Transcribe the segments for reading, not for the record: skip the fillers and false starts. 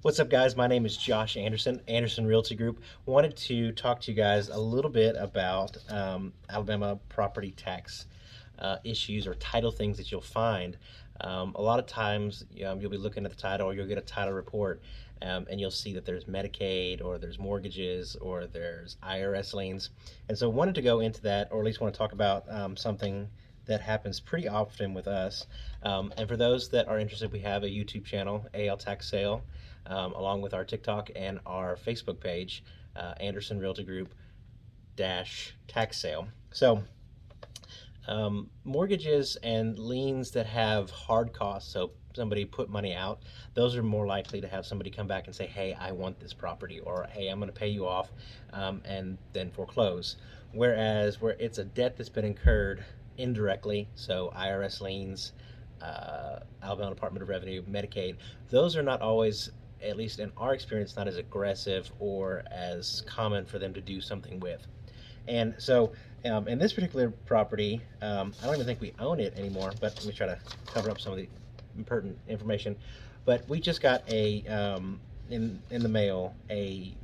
What's up, guys? My name is Josh Anderson, Anderson Realty Group. Wanted to talk to you guys a little bit about Alabama property tax issues or title things that you'll find. A lot of times you'll be looking at the title, or you'll get a title report, and you'll see that there's Medicaid, or there's mortgages, or there's IRS liens. And so wanted to go into that, or at least want to talk about something that happens pretty often with us. And for those that are interested, we have a YouTube channel, AL Tax Sale, along with our TikTok and our Facebook page, Anderson Realty Group dash tax sale. So mortgages and liens that have hard costs, so somebody put money out, those are more likely to have somebody come back and say, hey, I want this property, or hey, I'm going to pay you off, and then foreclose. Whereas where it's a debt that's been incurred indirectly, so IRS liens, Alabama Department of Revenue, Medicaid, those are not always, at least in our experience, not as aggressive or as common for them to do something with. And so in this particular property, I don't even think we own it anymore, but let me try to cover up some of the important information. But we just got in the mail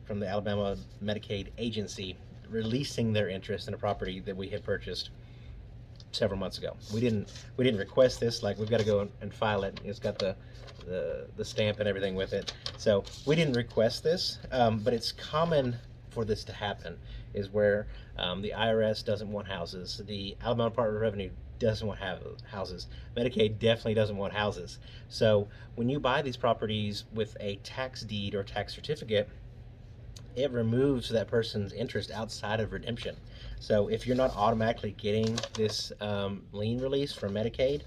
from the Alabama Medicaid agency releasing their interest in a property that we had purchased several months ago. We didn't request this. Like, we've got to go and file it. It's got the stamp and everything with it. So we didn't request this, but it's common for this to happen, is where the IRS doesn't want houses, the Alabama Department of Revenue doesn't want houses, Medicaid definitely doesn't want houses. So when you buy these properties with a tax deed or tax certificate, it removes that person's interest outside of redemption. So if you're not automatically getting this lien release from Medicaid,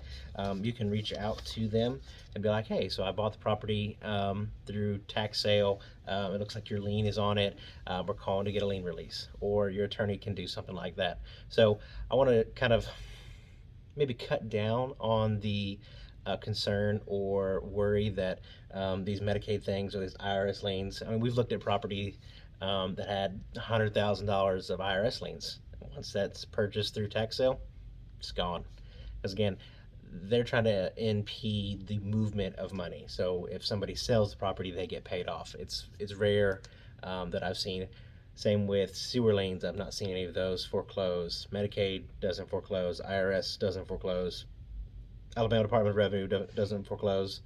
you can reach out to them and be like, hey, so I bought the property through tax sale. It looks like your lien is on it. We're calling to get a lien release, or your attorney can do something like that. So I want to kind of maybe cut down on the concern or worry that these Medicaid things or these IRS liens. I mean, we've looked at property that had $100,000 of IRS liens. Once that's purchased through tax sale, it's gone. Because again, they're trying to impede the movement of money. So if somebody sells the property, they get paid off. It's rare that I've seen. Same with sewer liens. I've not seen any of those foreclose. Medicaid doesn't foreclose. IRS doesn't foreclose. Alabama Department of Revenue doesn't foreclose.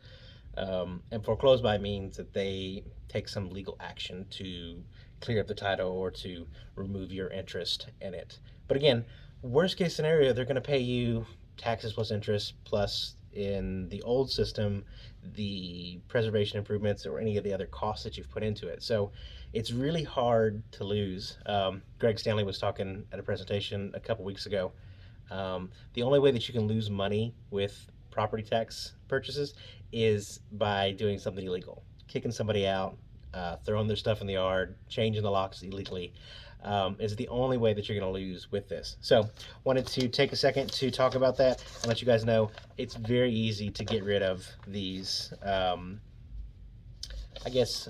And foreclose by means that they take some legal action to clear up the title or to remove your interest in it. But again, worst case scenario, they're going to pay you taxes plus interest plus, in the old system, the preservation improvements or any of the other costs that you've put into it. So it's really hard to lose. Greg Stanley was talking at a presentation a couple weeks ago. The only way that you can lose money with property tax purchases is by doing something illegal, kicking somebody out, throwing their stuff in the yard, changing the locks illegally. Is the only way that you're going to lose with this. So wanted to take a second to talk about that and let you guys know it's very easy to get rid of these, I guess,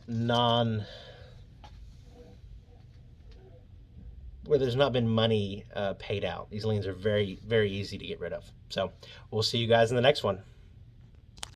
where there's not been money paid out. These liens are very, very easy to get rid of. So we'll see you guys in the next one.